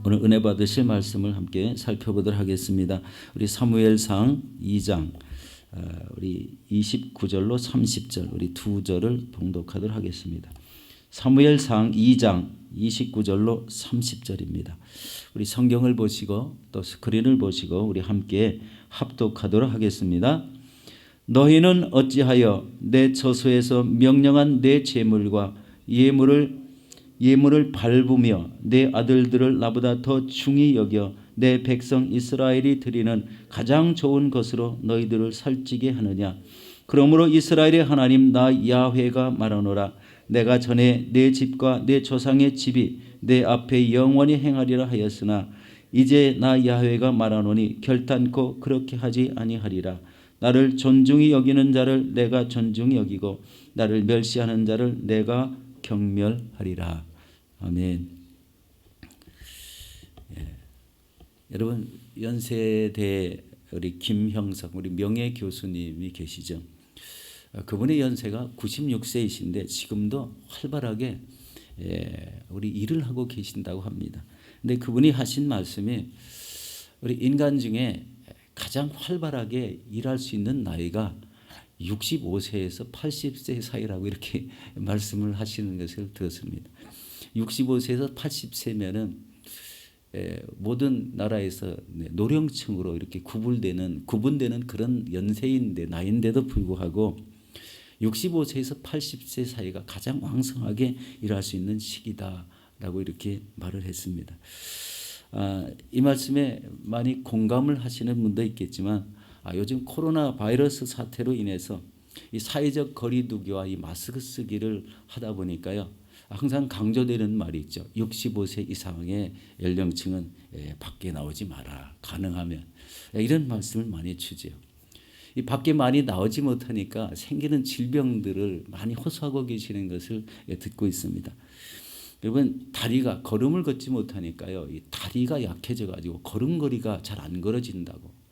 오늘 은혜 받으실 말씀을 함께 살펴보도록 하겠습니다. 우리 사무엘상 2장 우리 29절로 30절 우리 두 절을 봉독하도록 하겠습니다. 사무엘상 2장 29절로 30절입니다. 우리 성경을 보시고 또 스크린을 보시고 우리 함께 합독하도록 하겠습니다. 너희는 어찌하여 내 처소에서 명령한 내 제물과 예물을 밟으며 내 아들들을 나보다 더 중히 여겨 내 백성 이스라엘이 드리는 가장 좋은 것으로 너희들을 살찌게 하느냐. 그러므로 이스라엘의 하나님 나 야훼가 말하노라. 내가 전에 내 집과 내 조상의 집이 내 앞에 영원히 행하리라 하였으나 이제 나 야훼가 말하노니 결단코 그렇게 하지 아니하리라. 나를 존중히 여기는 자를 내가 존중히 여기고 나를 멸시하는 자를 내가 경멸하리라. 아멘. 예. 여러분 연세대 우리 김형석 우리 명예 교수님이 계시죠. 그분의 연세가 96세이신데 지금도 활발하게 우리 일을 하고 계신다고 합니다. 근데 그분이 하신 말씀이 우리 인간 중에 가장 활발하게 일할 수 있는 나이가 65세에서 80세 사이라고 이렇게 말씀을 하시는 것을 들었습니다. 65세에서 80세면은 모든 나라에서 노령층으로 이렇게 구분되는 그런 연세인데 나이인데도 불구하고 65세에서 80세 사이가 가장 왕성하게 일할 수 있는 시기다라고 이렇게 말을 했습니다. 이 말씀에 많이 공감을 하시는 분도 있겠지만 요즘 코로나 바이러스 사태로 인해서 이 사회적 거리두기와 이 마스크 쓰기를 하다 보니까요. 항상 강조되는 말이 있죠. 65세 이상의 연령층은 밖에 나오지 마라. 가능하면. 이런 말씀을 많이 주지요. 이 밖에 많이 나오지 못하니까 생기는 질병들을 많이 호소하고 계시는 것을 듣고 있습니다. 여러분 다리가 걸음을 걷지 못하니까요. 이 다리가 약해져 가지고 걸음걸이가 잘 안 걸어진다고.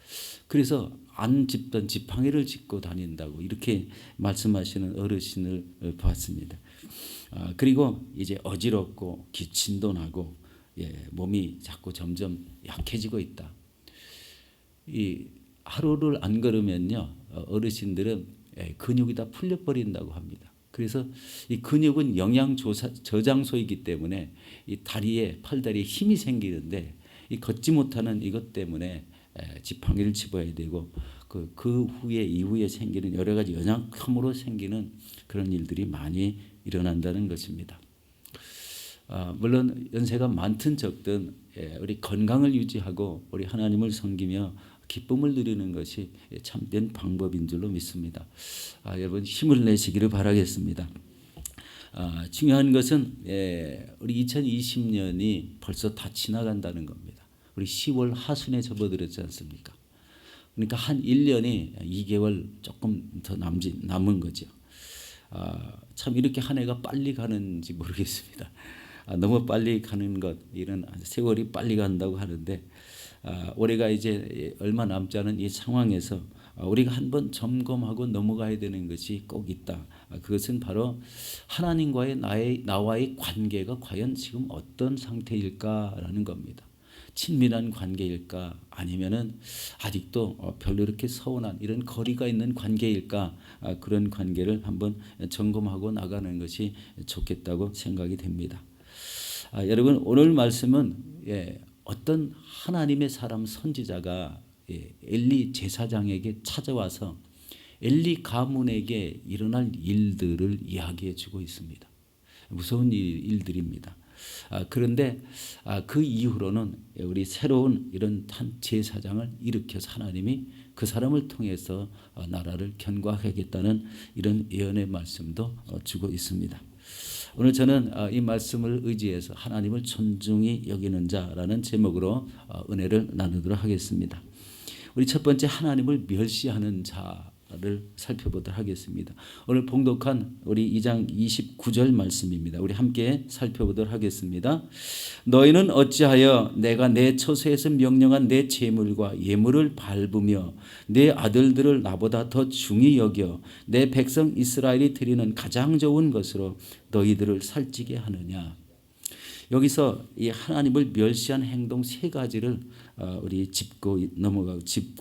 그래서 안 짚던 지팡이를 짚고 다닌다고 이렇게 말씀하시는 어르신을 봤습니다. 그리고 이제 어지럽고 기침도 나고 몸이 자꾸 점점 약해지고 있다. 이 하루를 안 걸으면요 어르신들은 근육이 다 풀려버린다고 합니다. 그래서 이 근육은 영양 저장소이기 때문에 이 다리에 팔다리에 힘이 생기는데 이 걷지 못하는 이것 때문에 지팡이를 집어야 되고 그 후에 이후에 생기는 여러 가지 연약함으로 생기는 그런 일들이 많이 일어난다는 것입니다. 물론 연세가 많든 적든 우리 건강을 유지하고 우리 하나님을 섬기며 기쁨을 누리는 것이 참된 방법인 줄로 믿습니다. 여러분 힘을 내시기를 바라겠습니다. 중요한 것은 우리 2020년이 벌써 다 지나간다는 겁니다. 우리 10월 하순에 접어들었지 않습니까? 그러니까 한 1년이 2개월 조금 더 남은 거죠. 참 이렇게 한 해가 빨리 가는지 모르겠습니다. 너무 빨리 가는 것 이런 세월이 빨리 간다고 하는데 올해가 이제 얼마 남지 않은 이 상황에서 우리가 한번 점검하고 넘어가야 되는 것이 꼭 있다. 그것은 바로 하나님과의 나와의 관계가 과연 지금 어떤 상태일까라는 겁니다. 친밀한 관계일까 아니면은 아직도 별로 이렇게 서운한 이런 거리가 있는 관계일까 그런 관계를 한번 점검하고 나가는 것이 좋겠다고 생각이 됩니다. 여러분 오늘 말씀은 어떤 하나님의 사람 선지자가 엘리 제사장에게 찾아와서 엘리 가문에게 일어날 일들을 이야기해 주고 있습니다. 무서운 일들입니다. 그런데 그 이후로는 우리 새로운 이런 한 제사장을 일으켜서 하나님이 그 사람을 통해서 나라를 견고하겠다는 이런 예언의 말씀도 주고 있습니다. 오늘 저는 이 말씀을 의지해서 하나님을 존중히 여기는 자라는 제목으로 은혜를 나누도록 하겠습니다. 우리 첫 번째 하나님을 멸시하는 자를 살펴보도록 하겠습니다. 오늘 봉독한 우리 2장 29절 말씀입니다. 우리 함께 살펴보도록 하겠습니다. 너희는 어찌하여 내가 내 처소에서 명령한 내 제물과 예물을 밟으며 내 아들들을 나보다 더 중히 여겨 내 백성 이스라엘이 드리는 가장 좋은 것으로 너희들을 살찌게 하느냐. 여기서 이 하나님을 멸시한 행동 세 가지를 우리 짚고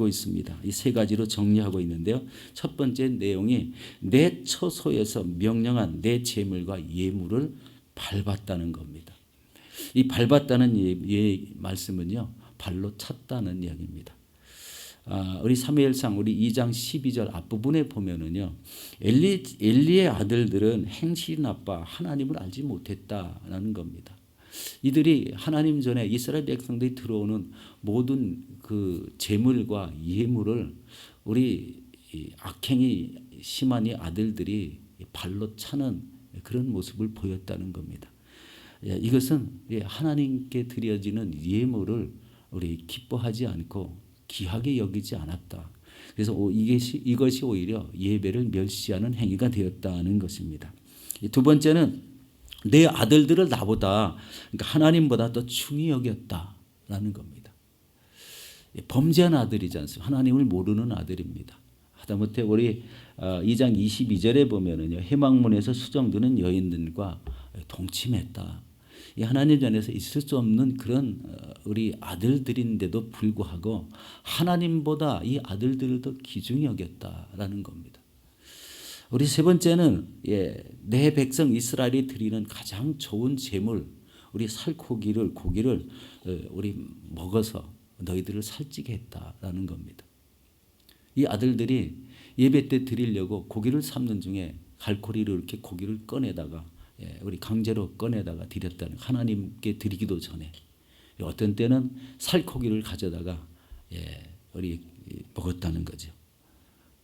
있습니다. 이 세 가지로 정리하고 있는데요. 첫 번째 내용이 내 처소에서 명령한 내 재물과 예물을 밟았다는 겁니다. 이 밟았다는 말씀은요, 발로 찼다는 이야기입니다. 우리 사무엘상 우리 2장 12절 앞부분에 보면은요, 엘리의 아들들은 행실이 나빠 하나님을 알지 못했다라는 겁니다. 이들이 하나님 전에 이스라엘 백성들이 들어오는 모든 그 재물과 예물을 우리 악행이 심한 이 아들들이 발로 차는 그런 모습을 보였다는 겁니다. 이것은 하나님께 드려지는 예물을 우리 기뻐하지 않고 귀하게 여기지 않았다. 그래서 이것이 오히려 예배를 멸시하는 행위가 되었다는 것입니다. 두 번째는 내 아들들을 나보다, 그러니까 하나님보다 더 중히 여겼다라는 겁니다. 범죄한 아들이지 않습니까? 하나님을 모르는 아들입니다. 하다못해 우리 2장 22절에 보면은요, 해망문에서 수정드는 여인들과 동침했다. 이 하나님 전에서 있을 수 없는 그런 우리 아들들인데도 불구하고 하나님보다 이 아들들을 더 귀중히 여겼다라는 겁니다. 우리 세 번째는 내 백성 이스라엘이 드리는 가장 좋은 제물, 우리 고기를 우리 먹어서 너희들을 살찌게 했다라는 겁니다. 이 아들들이 예배 때 드리려고 고기를 삶는 중에 갈고리를 이렇게 고기를 꺼내다가 우리 강제로 꺼내다가 드렸다는, 하나님께 드리기도 전에 어떤 때는 살코기를 가져다가 우리 먹었다는 거죠.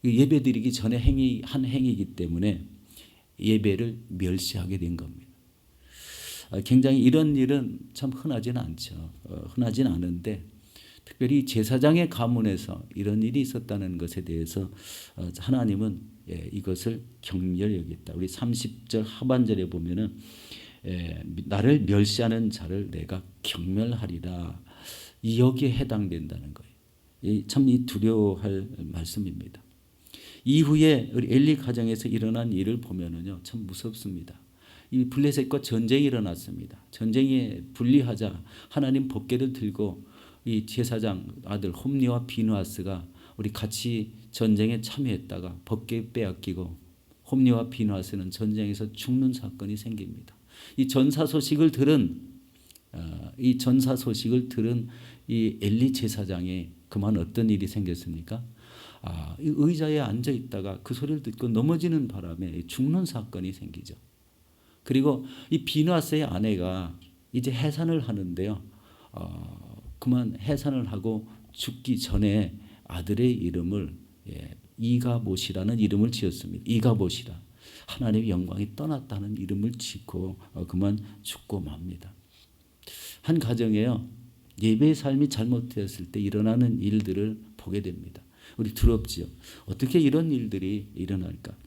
예배 드리기 전에 한 행위이기 때문에 예배를 멸시하게 된 겁니다. 굉장히 이런 일은 참 흔하지는 않죠. 흔하지는 않은데 특별히 제사장의 가문에서 이런 일이 있었다는 것에 대해서 하나님은 이것을 경멸히 여겼다. 우리 30절 하반절에 보면은 나를 멸시하는 자를 내가 경멸하리라. 여기에 해당된다는 거예요. 참 두려워할 말씀입니다. 이후에 우리 엘리 가정에서 일어난 일을 보면은요, 참 무섭습니다. 이 블레셋과 전쟁이 일어났습니다. 전쟁에 불리하자 하나님 법궤를 들고 이 제사장 아들 홈리와 비누아스가 우리 같이 전쟁에 참여했다가 법궤 빼앗기고 홈리와 비누아스는 전쟁에서 죽는 사건이 생깁니다. 이 전사 소식을 들은 이 엘리 제사장에 그만 어떤 일이 생겼습니까? 이 의자에 앉아 있다가 그 소리를 듣고 넘어지는 바람에 죽는 사건이 생기죠. 그리고 이 비누아스의 아내가 이제 해산을 하는데요. 그만 해산을 하고 죽기 전에 아들의 이름을 이가봇이라는 이름을 지었습니다. 이가봇이라, 하나님의 영광이 떠났다는 이름을 짓고 그만 죽고 맙니다. 한 가정에요, 예배의 삶이 잘못되었을 때 일어나는 일들을 보게 됩니다. 우리 두렵지요. 어떻게 이런 일들이 일어날까?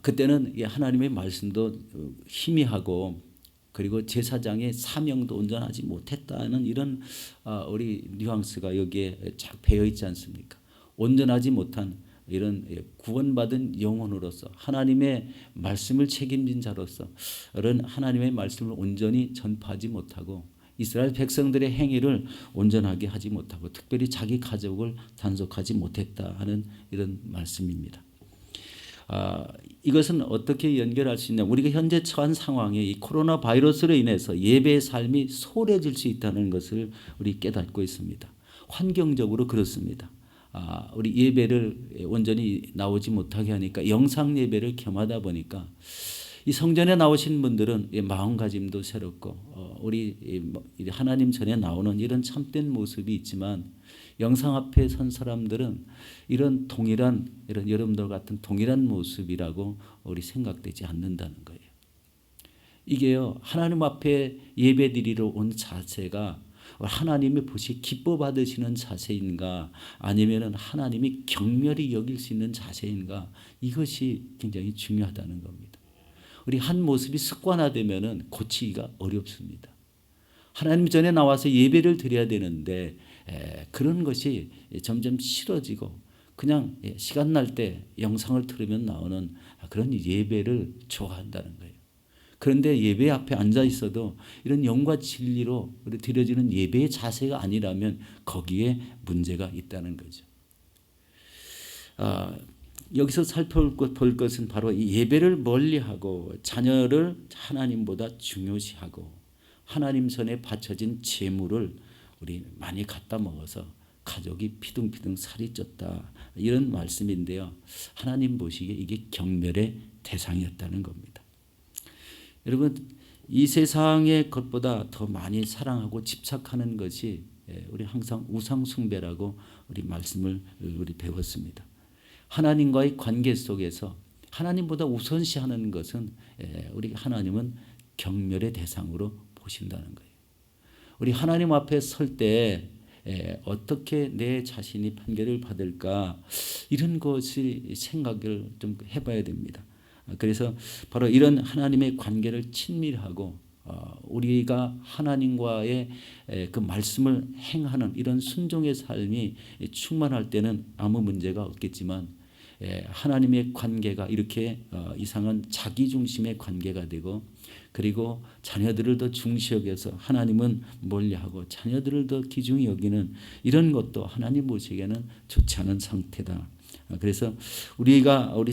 그때는 하나님의 말씀도 희미하고 그리고 제사장의 사명도 온전하지 못했다는 이런 우리 뉘앙스가 여기에 쫙 배어 있지 않습니까? 온전하지 못한 이런 구원받은 영혼으로서 하나님의 말씀을 책임진 자로서 이런 하나님의 말씀을 온전히 전파하지 못하고 이스라엘 백성들의 행위를 온전하게 하지 못하고 특별히 자기 가족을 단속하지 못했다 하는 이런 말씀입니다. 이것은 어떻게 연결할 수 있냐? 우리가 현재 처한 상황에 이 코로나 바이러스로 인해서 예배의 삶이 소홀해질 수 있다는 것을 우리 깨닫고 있습니다. 환경적으로 그렇습니다. 우리 예배를 온전히 나오지 못하게 하니까 영상 예배를 겸하다 보니까 이 성전에 나오신 분들은 마음가짐도 새롭고 우리 하나님 전에 나오는 이런 참된 모습이 있지만 영상 앞에 선 사람들은 이런 여러분들 같은 동일한 모습이라고 우리 생각되지 않는다는 거예요. 이게요, 하나님 앞에 예배드리러 온 자세가 하나님이 보시 기뻐 받으시는 자세인가 아니면은 하나님이 경멸히 여길 수 있는 자세인가, 이것이 굉장히 중요하다는 겁니다. 우리 한 모습이 습관화되면은 고치기가 어렵습니다. 하나님 전에 나와서 예배를 드려야 되는데 그런 것이 점점 싫어지고 그냥 시간 날 때 영상을 틀으면 나오는 그런 예배를 좋아한다는 거예요. 그런데 예배 앞에 앉아 있어도 이런 영과 진리로 드려지는 예배의 자세가 아니라면 거기에 문제가 있다는 거죠. 여기서 살펴볼 것은 바로 이 예배를 멀리하고 자녀를 하나님보다 중요시하고 하나님 전에 바쳐진 제물을 우리 많이 갖다 먹어서 가족이 피둥피둥 살이 쪘다, 이런 말씀인데요. 하나님 보시기에 이게 경멸의 대상이었다는 겁니다. 여러분, 이 세상의 것보다 더 많이 사랑하고 집착하는 것이 우리 항상 우상 숭배라고 우리 말씀을 우리 배웠습니다. 하나님과의 관계 속에서 하나님보다 우선시하는 것은 우리 하나님은 경멸의 대상으로 보신다는 거예요. 우리 하나님 앞에 설 때 어떻게 내 자신이 판결을 받을까, 이런 것이 생각을 좀 해봐야 됩니다. 그래서 바로 이런 하나님의 관계를 친밀하고 우리가 하나님과의 그 말씀을 행하는 이런 순종의 삶이 충만할 때는 아무 문제가 없겠지만, 하나님의 관계가 이렇게 이상한 자기중심의 관계가 되고, 그리고 자녀들을 더 중시 여겨서 하나님은 멀리하고 자녀들을 더 귀중히 여기는 이런 것도 하나님 보시기에는 좋지 않은 상태다. 그래서 우리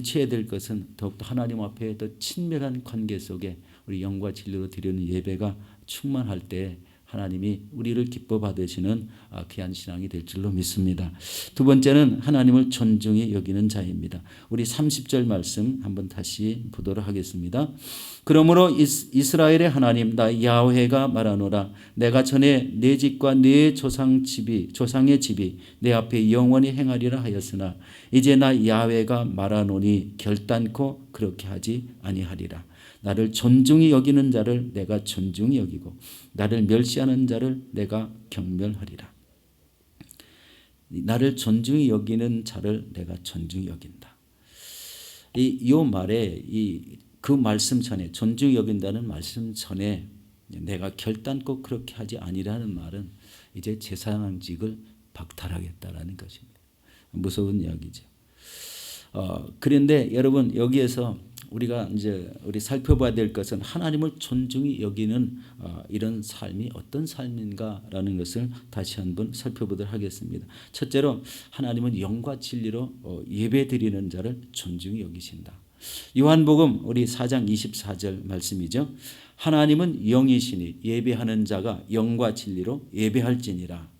취해야 될 것은 더욱더 하나님 앞에 더 친밀한 관계 속에 우리 영과 진리로 드리는 예배가 충만할 때 하나님이 우리를 기뻐 받으시는 귀한 신앙이 될 줄로 믿습니다. 두 번째는 하나님을 존중히 여기는 자입니다. 우리 30절 말씀 한번 다시 보도록 하겠습니다. 그러므로 이스라엘의 하나님 나 야훼가 말하노라. 내가 전에 내 집과 내 조상의 집이 내 앞에 영원히 행하리라 하였으나 이제 나 야훼가 말하노니 결단코 그렇게 하지 아니하리라. 나를 존중히 여기는 자를 내가 존중히 여기고 나를 멸시하는 자를 내가 경멸하리라. 나를 존중히 여기는 자를 내가 존중히 여긴다. 이 말에 그 말씀 전에, 존중히 여긴다는 말씀 전에 내가 결단코 그렇게 하지 아니라는 말은 이제 제사장직을 박탈하겠다라는 것입니다. 무서운 이야기죠. 그런데 여러분, 여기에서 우리가 이제 살펴봐야 될 것은 하나님을 존중히 여기는 이런 삶이 어떤 삶인가라는 것을 다시 한번 살펴보도록 하겠습니다. 첫째로 하나님은 영과 진리로 예배드리는 자를 존중히 여기신다. 요한복음 우리 4장 24절 말씀이죠. 하나님은 영이시니 예배하는 자가 영과 진리로 예배할지니라.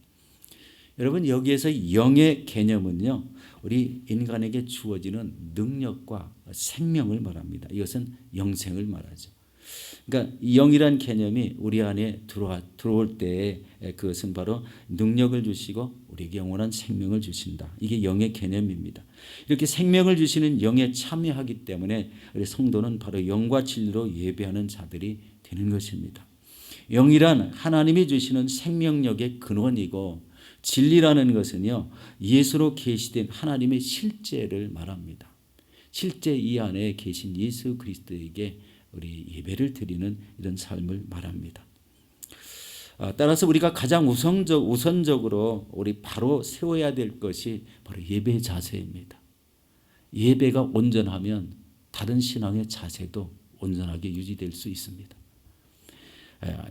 여러분, 여기에서 영의 개념은요, 우리 인간에게 주어지는 능력과 생명을 말합니다. 이것은 영생을 말하죠. 그러니까 영이란 개념이 우리 안에 들어올 때 그것은 바로 능력을 주시고 우리에게 영원한 생명을 주신다. 이게 영의 개념입니다. 이렇게 생명을 주시는 영에 참여하기 때문에 우리 성도는 바로 영과 진리로 예배하는 자들이 되는 것입니다. 영이란 하나님이 주시는 생명력의 근원이고, 진리라는 것은요, 예수로 계시된 하나님의 실제를 말합니다. 실제 이 안에 계신 예수 그리스도에게 우리 예배를 드리는 이런 삶을 말합니다. 따라서 우리가 가장 우선적으로 우리 바로 세워야 될 것이 바로 예배의 자세입니다. 예배가 온전하면 다른 신앙의 자세도 온전하게 유지될 수 있습니다.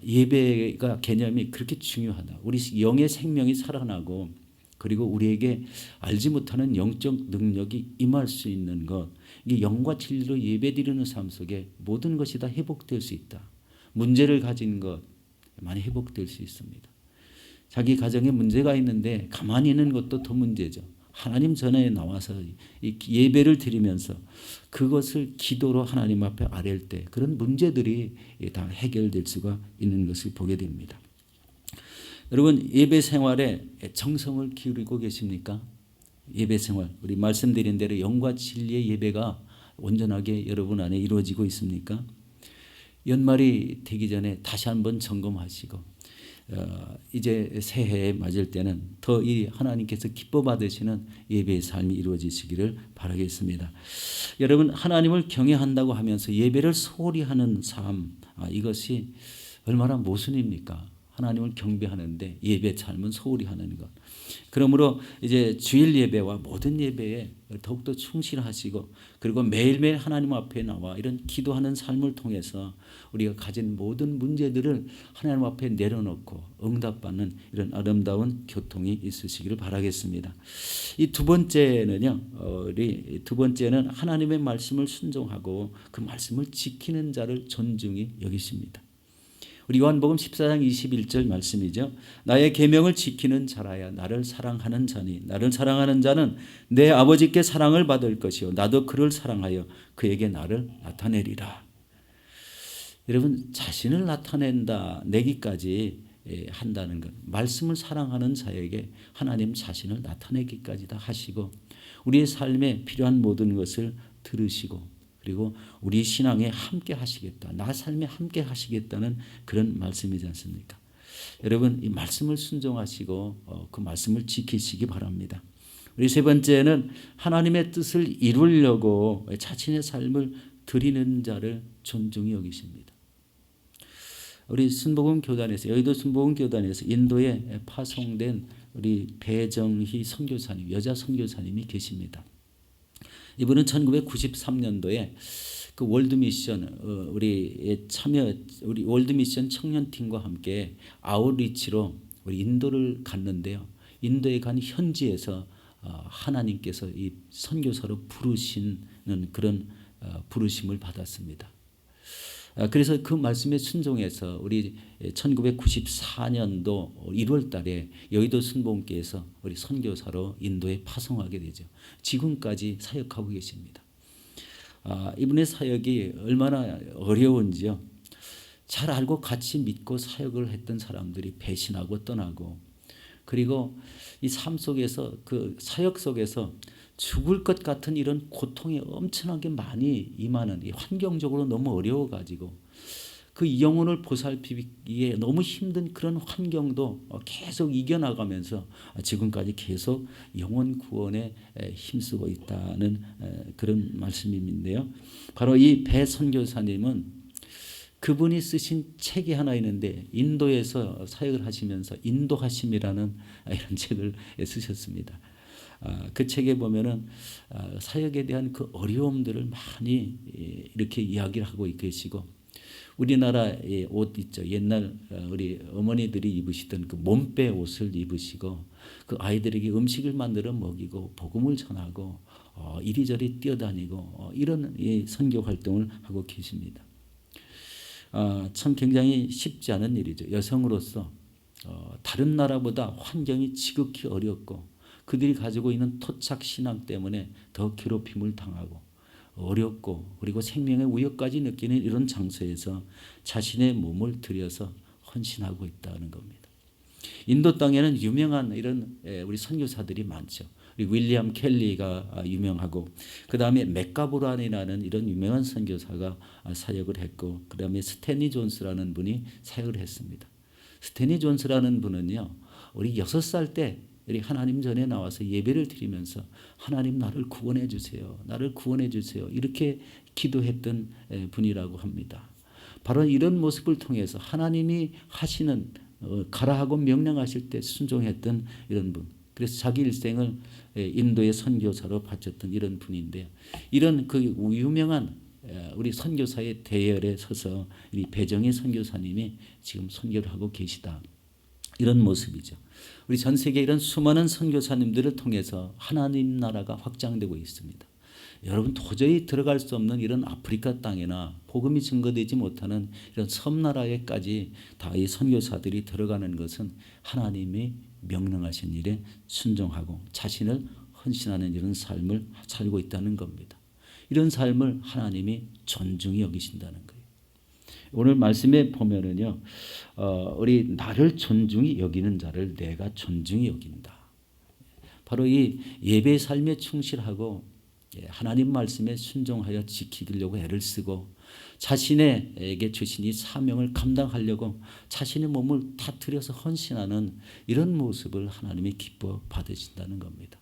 예배가 개념이 그렇게 중요하다. 우리 영의 생명이 살아나고, 그리고 우리에게 알지 못하는 영적 능력이 임할 수 있는 것, 이게 영과 진리로 예배드리는 삶 속에 모든 것이 다 회복될 수 있다. 문제를 가진 것 많이 회복될 수 있습니다. 자기 가정에 문제가 있는데 가만히 있는 것도 더 문제죠. 하나님 전에 나와서 이 예배를 드리면서 그것을 기도로 하나님 앞에 아랠 때 그런 문제들이 다 해결될 수가 있는 것을 보게 됩니다. 여러분, 예배 생활에 정성을 기울이고 계십니까? 예배 생활, 우리 말씀드린 대로 영과 진리의 예배가 온전하게 여러분 안에 이루어지고 있습니까? 연말이 되기 전에 다시 한번 점검하시고, 이제 새해에 맞을 때는 더 이 하나님께서 기뻐 받으시는 예배의 삶이 이루어지시기를 바라겠습니다. 여러분, 하나님을 경외한다고 하면서 예배를 소홀히 하는 삶, 이것이 얼마나 모순입니까? 하나님을 경배하는데 예배 삶은 소홀히 하는 것. 그러므로 이제 주일 예배와 모든 예배에 더욱더 충실하시고 그리고 매일매일 하나님 앞에 나와 이런 기도하는 삶을 통해서 우리가 가진 모든 문제들을 하나님 앞에 내려놓고 응답받는 이런 아름다운 교통이 있으시기를 바라겠습니다. 이 두 번째는요, 우리 두 번째는 하나님의 말씀을 순종하고 그 말씀을 지키는 자를 존중히 여기십니다. 우리 요한복음 14장 21절 말씀이죠. 나의 계명을 지키는 자라야 나를 사랑하는 자니 나를 사랑하는 자는 내 아버지께 사랑을 받을 것이요 나도 그를 사랑하여 그에게 나를 나타내리라. 여러분 자신을 나타낸다 내기까지 한다는 것, 말씀을 사랑하는 자에게 하나님 자신을 나타내기까지 다 하시고 우리의 삶에 필요한 모든 것을 들으시고 그리고 우리 신앙에 함께 하시겠다. 나 삶에 함께 하시겠다는 그런 말씀이지 않습니까? 여러분 이 말씀을 순종하시고 그 말씀을 지키시기 바랍니다. 우리 세 번째는 하나님의 뜻을 이루려고 자신의 삶을 드리는 자를 존중히 여기십니다. 우리 순복음 교단에서 여의도 순복음 교단에서 인도에 파송된 우리 배정희 선교사님, 여자 선교사님이 계십니다. 이분은 1993년도에 그 월드미션 우리 월드미션 청년팀과 함께 아웃리치로 우리 인도를 갔는데요. 인도에 간 현지에서 하나님께서 이 선교사로 부르시는 그런 부르심을 받았습니다. 그래서 그 말씀에 순종해서 우리 1994년도 1월 달에 여의도 순복음교회에서 우리 선교사로 인도에 파송하게 되죠. 지금까지 사역하고 계십니다. 이분의 사역이 얼마나 어려운지요. 잘 알고 같이 믿고 사역을 했던 사람들이 배신하고 떠나고 그리고 이 삶 속에서 그 사역 속에서 죽을 것 같은 이런 고통이 엄청나게 많이 임하는 이 환경적으로 너무 어려워가지고 그 영혼을 보살피기에 너무 힘든 그런 환경도 계속 이겨나가면서 지금까지 계속 영혼 구원에 힘쓰고 있다는 그런 말씀인데요. 바로 이 배 선교사님은 그분이 쓰신 책이 하나 있는데 인도에서 사역을 하시면서 인도하심이라는 이런 책을 쓰셨습니다. 그 책에 보면은 사역에 대한 그 어려움들을 많이 이렇게 이야기를 하고 계시고 우리나라의 옷 있죠. 옛날 우리 어머니들이 입으시던 그 몸빼 옷을 입으시고 그 아이들에게 음식을 만들어 먹이고 복음을 전하고 이리저리 뛰어다니고 이런 선교 활동을 하고 계십니다. 참 굉장히 쉽지 않은 일이죠. 여성으로서 다른 나라보다 환경이 지극히 어렵고 그들이 가지고 있는 토착 신앙 때문에 더 괴롭힘을 당하고 어렵고 그리고 생명의 위협까지 느끼는 이런 장소에서 자신의 몸을 들여서 헌신하고 있다는 겁니다. 인도 땅에는 유명한 이런 우리 선교사들이 많죠. 윌리엄 켈리가 유명하고 그 다음에 맥가브란이라는 이런 유명한 선교사가 사역을 했고 그 다음에 스탠리 존스라는 분이 사역을 했습니다. 스탠리 존스라는 분은요. 우리 6살 때 우리 하나님 전에 나와서 예배를 드리면서 하나님 나를 구원해 주세요. 나를 구원해 주세요. 이렇게 기도했던 분이라고 합니다. 바로 이런 모습을 통해서 하나님이 하시는 가라 하고 명령하실 때 순종했던 이런 분. 그래서 자기 일생을 인도의 선교사로 바쳤던 이런 분인데요. 이런 그 유명한 우리 선교사의 대열에 서서 이 배정희 선교사님이 지금 선교를 하고 계시다. 이런 모습이죠. 우리 전 세계 이런 수많은 선교사님들을 통해서 하나님 나라가 확장되고 있습니다. 여러분 도저히 들어갈 수 없는 이런 아프리카 땅이나 복음이 증거되지 못하는 이런 섬나라에까지 다 이 선교사들이 들어가는 것은 하나님이 명령하신 일에 순종하고 자신을 헌신하는 이런 삶을 살고 있다는 겁니다. 이런 삶을 하나님이 존중히 여기신다는 거예요. 오늘 말씀에 보면은요, 우리 나를 존중히 여기는 자를 내가 존중히 여긴다. 바로 이 예배 삶에 충실하고 하나님 말씀에 순종하여 지키려고 애를 쓰고 자신에게 주신 이 사명을 감당하려고 자신의 몸을 다 들여서 헌신하는 이런 모습을 하나님이 기뻐 받으신다는 겁니다.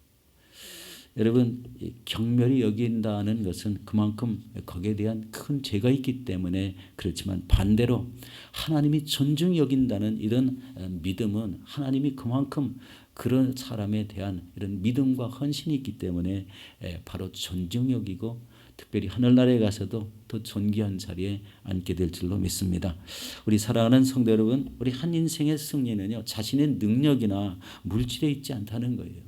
여러분 이 경멸히 여긴다는 것은 그만큼 거기에 대한 큰 죄가 있기 때문에 그렇지만 반대로 하나님이 존중히 여긴다는 이런 믿음은 하나님이 그만큼 그런 사람에 대한 이런 믿음과 헌신이 있기 때문에 바로 존중히 여기고 특별히 하늘나라에 가서도 더 존귀한 자리에 앉게 될 줄로 믿습니다. 우리 사랑하는 성도 여러분, 우리 한 인생의 승리는요 자신의 능력이나 물질에 있지 않다는 거예요.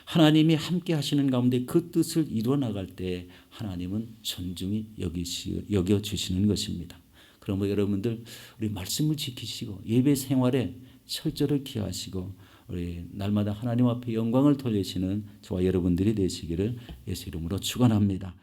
하나님이 함께 하시는 가운데 그 뜻을 이루어 나갈 때 하나님은 존중히 여겨주시는 것입니다. 그러므로 여러분들 우리 말씀을 지키시고 예배 생활에 철저를 기하시고 우리 날마다 하나님 앞에 영광을 돌리시는 저와 여러분들이 되시기를 예수 이름으로 축원합니다.